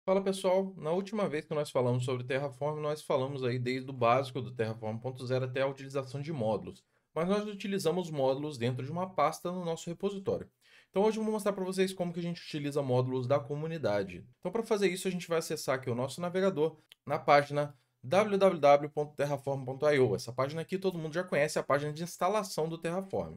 Fala pessoal, na última vez que nós falamos sobre Terraform, nós falamos aí desde o básico do Terraform 1.0 até a utilização de módulos. Mas nós utilizamos módulos dentro de uma pasta no nosso repositório. Então hoje eu vou mostrar para vocês como que a gente utiliza módulos da comunidade. Então para fazer isso a gente vai acessar aqui o nosso navegador na página www.terraform.io. Essa página aqui todo mundo já conhece, é a página de instalação do Terraform.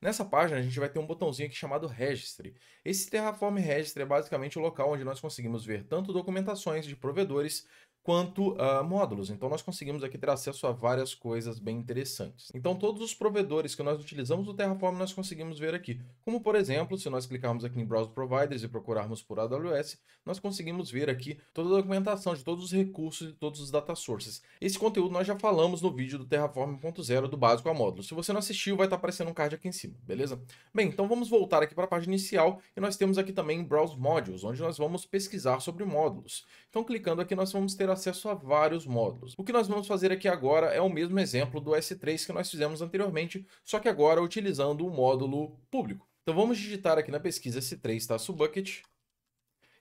Nessa página a gente vai ter um botãozinho aqui chamado Registry. Esse Terraform Registry é basicamente o local onde nós conseguimos ver tanto documentações de provedores quanto módulos. Então nós conseguimos aqui ter acesso a várias coisas bem interessantes. Então todos os provedores que nós utilizamos do Terraform nós conseguimos ver aqui. Como por exemplo, se nós clicarmos aqui em Browse Providers e procurarmos por AWS, nós conseguimos ver aqui toda a documentação de todos os recursos e todos os data sources. Esse conteúdo nós já falamos no vídeo do Terraform 1.0 do básico a módulo. Se você não assistiu, vai estar aparecendo um card aqui em cima, beleza? Bem, então vamos voltar aqui para a página inicial e nós temos aqui também Browse Modules, onde nós vamos pesquisar sobre módulos. Então clicando aqui nós vamos ter acesso a vários módulos. O que nós vamos fazer aqui agora é o mesmo exemplo do S3 que nós fizemos anteriormente, só que agora utilizando o módulo público. Então vamos digitar aqui na pesquisa S3-bucket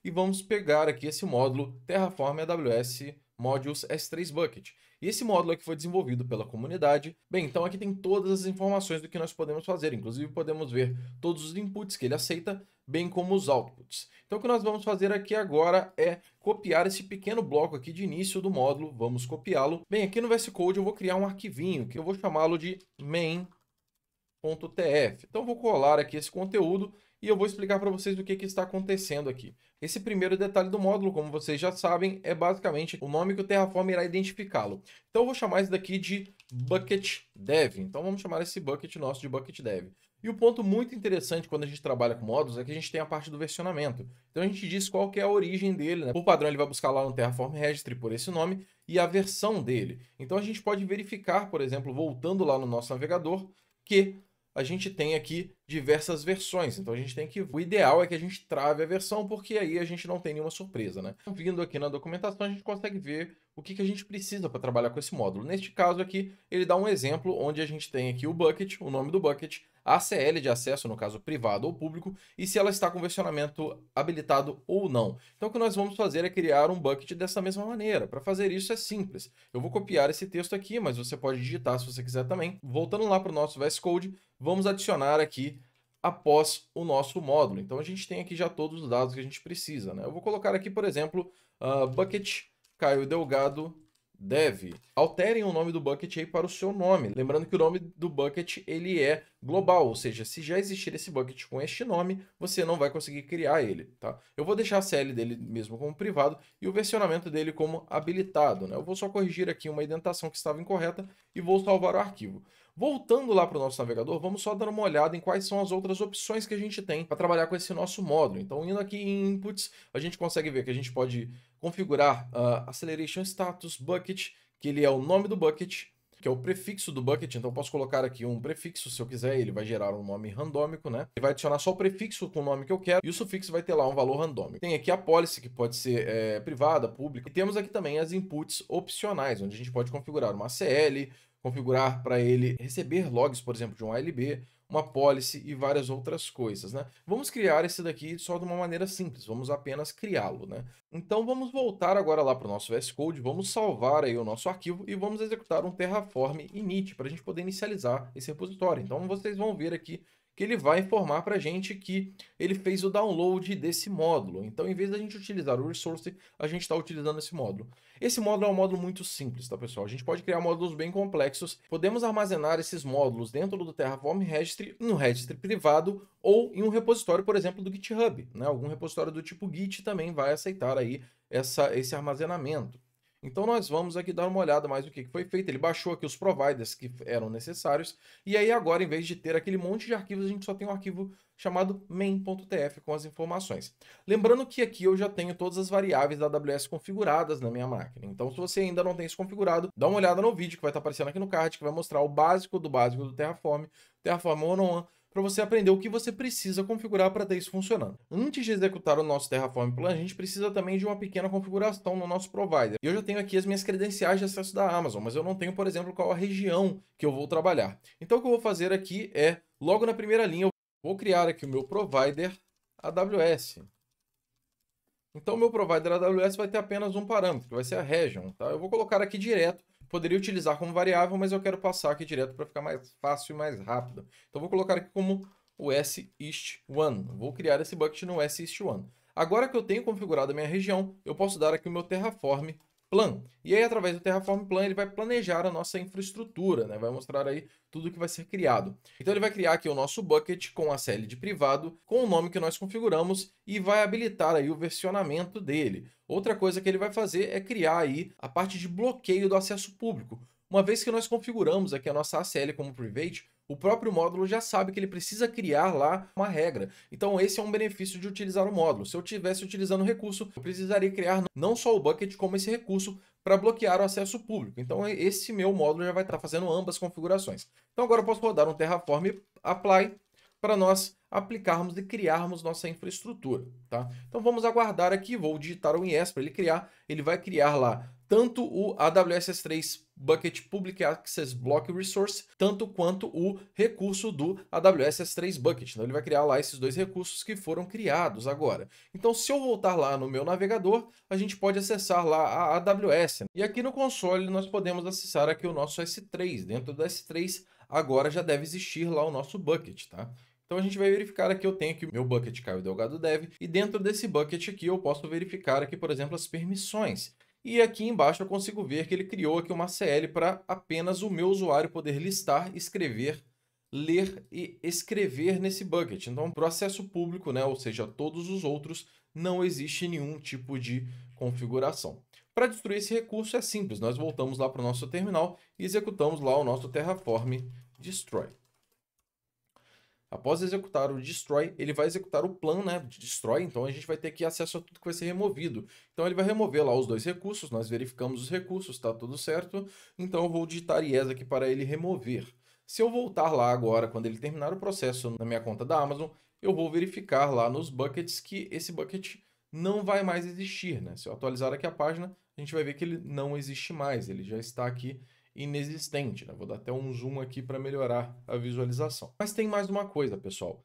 e vamos pegar aqui esse módulo Terraform AWS Modules S3 Bucket. E esse módulo aqui foi desenvolvido pela comunidade. Bem, então aqui tem todas as informações do que nós podemos fazer, inclusive podemos ver todos os inputs que ele aceita, bem como os outputs. Então o que nós vamos fazer aqui agora é copiar esse pequeno bloco aqui de início do módulo, vamos copiá-lo. Bem, aqui no VS Code eu vou criar um arquivinho que eu vou chamá-lo de main.tf. Então vou colar aqui esse conteúdo e eu vou explicar para vocês o que está acontecendo aqui. Esse primeiro detalhe do módulo, como vocês já sabem, é basicamente o nome que o Terraform irá identificá-lo. Então eu vou chamar isso daqui de Bucket Dev. Então vamos chamar esse bucket nosso de Bucket Dev. E o ponto muito interessante quando a gente trabalha com módulos é que a gente tem a parte do versionamento. Então a gente diz qual que é a origem dele, né? Por padrão ele vai buscar lá no Terraform Registry por esse nome e a versão dele. Então a gente pode verificar, por exemplo, voltando lá no nosso navegador, que a gente tem aqui diversas versões. Então a gente tem que... O ideal é que a gente trave a versão, porque aí a gente não tem nenhuma surpresa, né? Então, vindo aqui na documentação, a gente consegue ver o que a gente precisa para trabalhar com esse módulo. Neste caso aqui, ele dá um exemplo onde a gente tem aqui o bucket, o nome do bucket, a ACL de acesso, no caso privado ou público, e se ela está com versionamento habilitado ou não. Então o que nós vamos fazer é criar um bucket dessa mesma maneira. Para fazer isso é simples. Eu vou copiar esse texto aqui, mas você pode digitar se você quiser também. Voltando lá para o nosso VS Code, vamos adicionar aqui após o nosso módulo. Então a gente tem aqui já todos os dados que a gente precisa, né? Eu vou colocar aqui, por exemplo, bucket Caio Delgado Dev. Alterem o nome do bucket aí para o seu nome. Lembrando que o nome do bucket ele é global, ou seja, se já existir esse bucket com este nome, você não vai conseguir criar ele, tá? Eu vou deixar a CL dele mesmo como privado e o versionamento dele como habilitado, né? Eu vou só corrigir aqui uma indentação que estava incorreta e vou salvar o arquivo. Voltando lá para o nosso navegador, vamos só dar uma olhada em quais são as outras opções que a gente tem para trabalhar com esse nosso módulo. Então, indo aqui em Inputs, a gente consegue ver que a gente pode configurar Acceleration Status Bucket, que ele é o nome do bucket, que é o prefixo do bucket. Então, eu posso colocar aqui um prefixo, se eu quiser, ele vai gerar um nome randômico, né? Ele vai adicionar só o prefixo com o nome que eu quero e o sufixo vai ter lá um valor randômico. Tem aqui a policy, que pode ser privada, pública. E temos aqui também as inputs opcionais, onde a gente pode configurar uma ACL, configurar para ele receber logs, por exemplo, de um ALB, uma policy e várias outras coisas, né? Vamos criar esse daqui só de uma maneira simples, vamos apenas criá-lo, né? Então vamos voltar agora lá para o nosso VS Code, vamos salvar aí o nosso arquivo e vamos executar um Terraform init para a gente poder inicializar esse repositório. Então vocês vão ver aqui que ele vai informar para a gente que ele fez o download desse módulo. Então, em vez da gente utilizar o resource, a gente está utilizando esse módulo. Esse módulo é um módulo muito simples, tá, pessoal? A gente pode criar módulos bem complexos. Podemos armazenar esses módulos dentro do Terraform Registry, em um registry privado ou em um repositório, por exemplo, do GitHub, né? Algum repositório do tipo Git também vai aceitar aí esse armazenamento. Então nós vamos aqui dar uma olhada mais no que foi feito. Ele baixou aqui os providers que eram necessários. E aí agora, em vez de ter aquele monte de arquivos, a gente só tem um arquivo chamado main.tf com as informações. Lembrando que aqui eu já tenho todas as variáveis da AWS configuradas na minha máquina. Então se você ainda não tem isso configurado, dá uma olhada no vídeo que vai estar aparecendo aqui no card, que vai mostrar o básico do Terraform, Terraform 101, para você aprender o que você precisa configurar para ter isso funcionando. Antes de executar o nosso Terraform Plan, a gente precisa também de uma pequena configuração no nosso provider. Eu já tenho aqui as minhas credenciais de acesso da Amazon, mas eu não tenho, por exemplo, qual a região que eu vou trabalhar. Então o que eu vou fazer aqui é, logo na primeira linha, eu vou criar aqui o meu provider AWS. Então, o meu provider AWS vai ter apenas um parâmetro, que vai ser a region, tá? Eu vou colocar aqui direto, poderia utilizar como variável, mas eu quero passar aqui direto para ficar mais fácil e mais rápido. Então, vou colocar aqui como o S-East1. Vou criar esse bucket no S-East1. Agora que eu tenho configurado a minha região, eu posso dar aqui o meu Terraform Plan. E aí, através do Terraform Plan, ele vai planejar a nossa infraestrutura, né? Vai mostrar aí tudo que vai ser criado. Então, ele vai criar aqui o nosso bucket com a CL de privado, com o nome que nós configuramos e vai habilitar aí o versionamento dele. Outra coisa que ele vai fazer é criar aí a parte de bloqueio do acesso público. Uma vez que nós configuramos aqui a nossa ACL como private, o próprio módulo já sabe que ele precisa criar lá uma regra. Então esse é um benefício de utilizar o módulo. Se eu estivesse utilizando o recurso, eu precisaria criar não só o bucket, como esse recurso para bloquear o acesso público. Então esse meu módulo já vai estar fazendo ambas configurações. Então agora eu posso rodar um Terraform Apply para nós aplicarmos e criarmos nossa infraestrutura, tá? Então vamos aguardar aqui, vou digitar um yes para ele criar, ele vai criar lá tanto o AWS S3 Bucket Public Access Block Resource, tanto quanto o recurso do AWS S3 Bucket. Então ele vai criar lá esses dois recursos que foram criados agora. Então se eu voltar lá no meu navegador, a gente pode acessar lá a AWS. E aqui no console nós podemos acessar aqui o nosso S3. Dentro do S3 agora já deve existir lá o nosso bucket, tá? Então a gente vai verificar aqui, eu tenho aqui o meu bucket Caio Delgado Dev, e dentro desse bucket aqui eu posso verificar aqui, por exemplo, as permissões. E aqui embaixo eu consigo ver que ele criou aqui uma CL para apenas o meu usuário poder listar, escrever, ler e escrever nesse bucket. Então, para o acesso público, né, ou seja, todos os outros, não existe nenhum tipo de configuração. Para destruir esse recurso é simples, nós voltamos lá para o nosso terminal e executamos lá o nosso Terraform Destroy. Após executar o destroy, ele vai executar o plan, né, de destroy, então a gente vai ter aqui acesso a tudo que vai ser removido. Então ele vai remover lá os dois recursos, nós verificamos os recursos, está tudo certo, então eu vou digitar yes aqui para ele remover. Se eu voltar lá agora, quando ele terminar o processo na minha conta da Amazon, eu vou verificar lá nos buckets que esse bucket não vai mais existir, né? Se eu atualizar aqui a página, a gente vai ver que ele não existe mais, ele já está aqui inexistente, né? Vou dar até um zoom aqui para melhorar a visualização. Mas tem mais uma coisa, pessoal.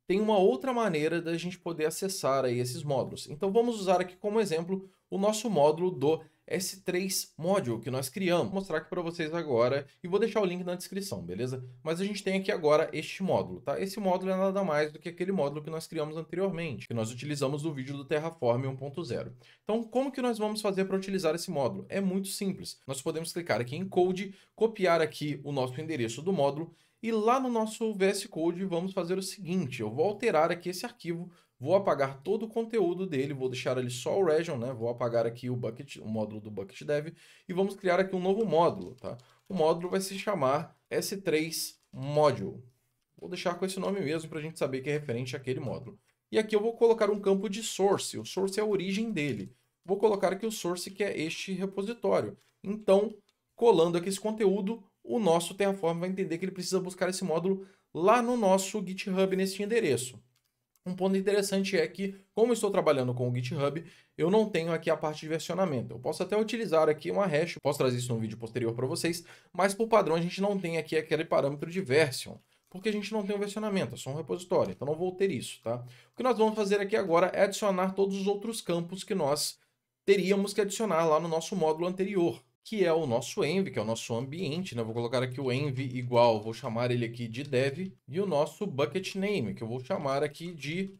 Tem uma outra maneira da gente poder acessar aí esses módulos. Então vamos usar aqui como exemplo o nosso módulo do S3 Module que nós criamos. Vou mostrar aqui para vocês agora e vou deixar o link na descrição, beleza? Mas a gente tem aqui agora este módulo, tá? Esse módulo é nada mais do que aquele módulo que nós criamos anteriormente, que nós utilizamos no vídeo do Terraform 1.0. Então, como que nós vamos fazer para utilizar esse módulo? É muito simples. Nós podemos clicar aqui em Code, copiar aqui o nosso endereço do módulo e lá no nosso VS Code vamos fazer o seguinte, eu vou alterar aqui esse arquivo, vou apagar todo o conteúdo dele, vou deixar ali só o region, né? Vou apagar aqui o bucket, o módulo do bucket dev e vamos criar aqui um novo módulo, tá? O módulo vai se chamar S3 Module. Vou deixar com esse nome mesmo para a gente saber que é referente àquele módulo. E aqui eu vou colocar um campo de source, o source é a origem dele. Vou colocar aqui o source que é este repositório. Então, colando aqui esse conteúdo, o nosso Terraform vai entender que ele precisa buscar esse módulo lá no nosso GitHub nesse endereço. Um ponto interessante é que, como eu estou trabalhando com o GitHub, eu não tenho aqui a parte de versionamento. Eu posso até utilizar aqui uma hash, posso trazer isso num vídeo posterior para vocês, mas por padrão a gente não tem aqui aquele parâmetro de version, porque a gente não tem um versionamento, é só um repositório, então não vou ter isso, tá? O que nós vamos fazer aqui agora é adicionar todos os outros campos que nós teríamos que adicionar lá no nosso módulo anterior, que é o nosso env, que é o nosso ambiente, né? Vou colocar aqui o env igual, vou chamar ele aqui de dev, e o nosso bucket name, que eu vou chamar aqui de...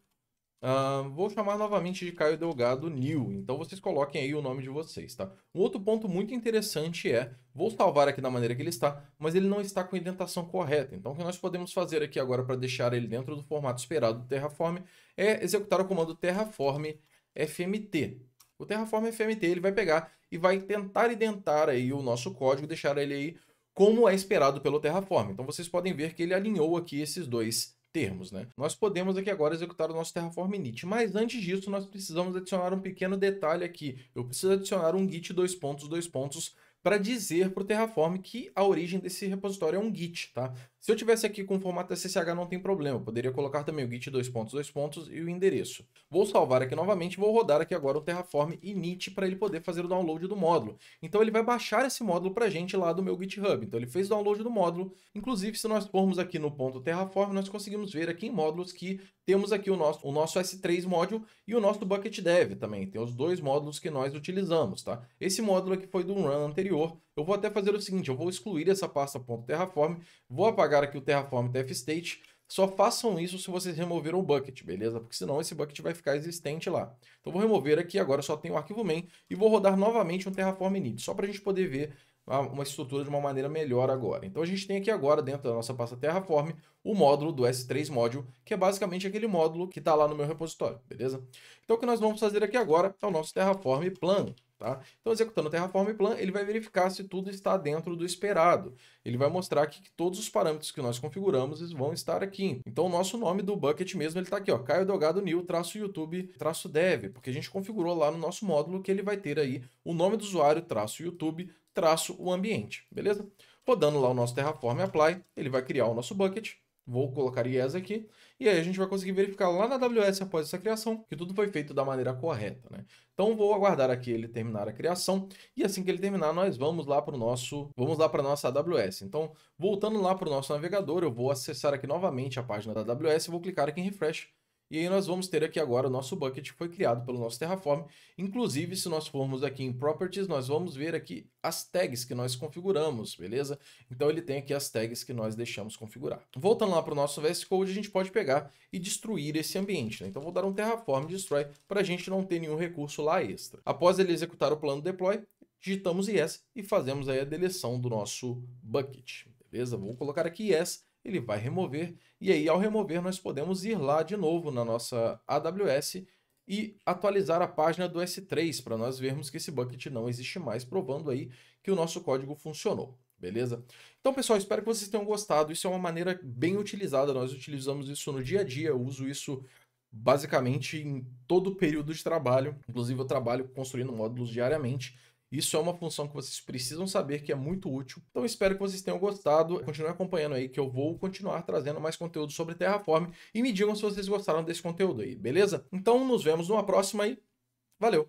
vou chamar novamente de Caio Delgado New, então vocês coloquem aí o nome de vocês, tá? Um outro ponto muito interessante é, vou salvar aqui da maneira que ele está, mas ele não está com a indentação correta, então o que nós podemos fazer aqui agora para deixar ele dentro do formato esperado do Terraform é executar o comando Terraform FMT. O Terraform FMT ele vai pegar e vai tentar identar aí o nosso código, deixar ele aí como é esperado pelo Terraform. Então vocês podem ver que ele alinhou aqui esses dois termos, né? Nós podemos aqui agora executar o nosso Terraform init, mas antes disso nós precisamos adicionar um pequeno detalhe aqui. Eu preciso adicionar um git dois pontos, para dizer para o Terraform que a origem desse repositório é um git, tá? Se eu tivesse aqui com o formato SSH não tem problema, eu poderia colocar também o git dois pontos e o endereço. Vou salvar aqui novamente, vou rodar aqui agora o Terraform init para ele poder fazer o download do módulo. Então ele vai baixar esse módulo para a gente lá do meu GitHub. Então ele fez o download do módulo, inclusive se nós formos aqui no ponto Terraform, nós conseguimos ver aqui em módulos que temos aqui o nosso S3 módulo e o nosso Bucket Dev também. Tem os dois módulos que nós utilizamos, tá? Esse módulo aqui foi do run anterior. Eu vou até fazer o seguinte, eu vou excluir essa pasta .terraform, vou apagar aqui o Terraform tfstate, só façam isso se vocês removeram o bucket, beleza? Porque senão esse bucket vai ficar existente lá. Então vou remover aqui, agora só tem o arquivo main e vou rodar novamente um Terraform init, só para a gente poder ver uma estrutura de uma maneira melhor agora. Então a gente tem aqui agora, dentro da nossa pasta Terraform, o módulo do S3 Module, que é basicamente aquele módulo que está lá no meu repositório, beleza? Então o que nós vamos fazer aqui agora é o nosso Terraform Plan. Tá? Então, executando o Terraform Plan, ele vai verificar se tudo está dentro do esperado. Ele vai mostrar aqui que todos os parâmetros que nós configuramos vão estar aqui. Então, o nosso nome do bucket mesmo, ele está aqui, ó, Caio Delgado New, YouTube, -dev, porque a gente configurou lá no nosso módulo que ele vai ter aí o nome do usuário, YouTube, o ambiente, beleza? Rodando lá o nosso Terraform Apply, ele vai criar o nosso bucket. Vou colocar yes aqui, e aí a gente vai conseguir verificar lá na AWS após essa criação, que tudo foi feito da maneira correta, né? Então vou aguardar aqui ele terminar a criação, e assim que ele terminar, nós vamos lá para a nossa AWS. Então, voltando lá para o nosso navegador, eu vou acessar aqui novamente a página da AWS, vou clicar aqui em Refresh, e aí nós vamos ter aqui agora o nosso bucket que foi criado pelo nosso Terraform. Inclusive, se nós formos aqui em Properties, nós vamos ver aqui as tags que nós configuramos, beleza? Então ele tem aqui as tags que nós deixamos configurar. Voltando lá para o nosso VS Code, a gente pode pegar e destruir esse ambiente, né? Então vou dar um Terraform Destroy para a gente não ter nenhum recurso lá extra. Após ele executar o plano deploy, digitamos yes e fazemos aí a deleção do nosso bucket, beleza? Vou colocar aqui yes. Ele vai remover, e aí ao remover nós podemos ir lá de novo na nossa AWS e atualizar a página do S3 para nós vermos que esse bucket não existe mais, provando aí que o nosso código funcionou, beleza? Então pessoal, espero que vocês tenham gostado, isso é uma maneira bem utilizada, nós utilizamos isso no dia a dia, eu uso isso basicamente em todo o período de trabalho, inclusive eu trabalho construindo módulos diariamente. Isso é uma função que vocês precisam saber que é muito útil. Então espero que vocês tenham gostado. Continue acompanhando aí que eu vou continuar trazendo mais conteúdo sobre Terraform e me digam se vocês gostaram desse conteúdo aí, beleza? Então nos vemos numa próxima e valeu!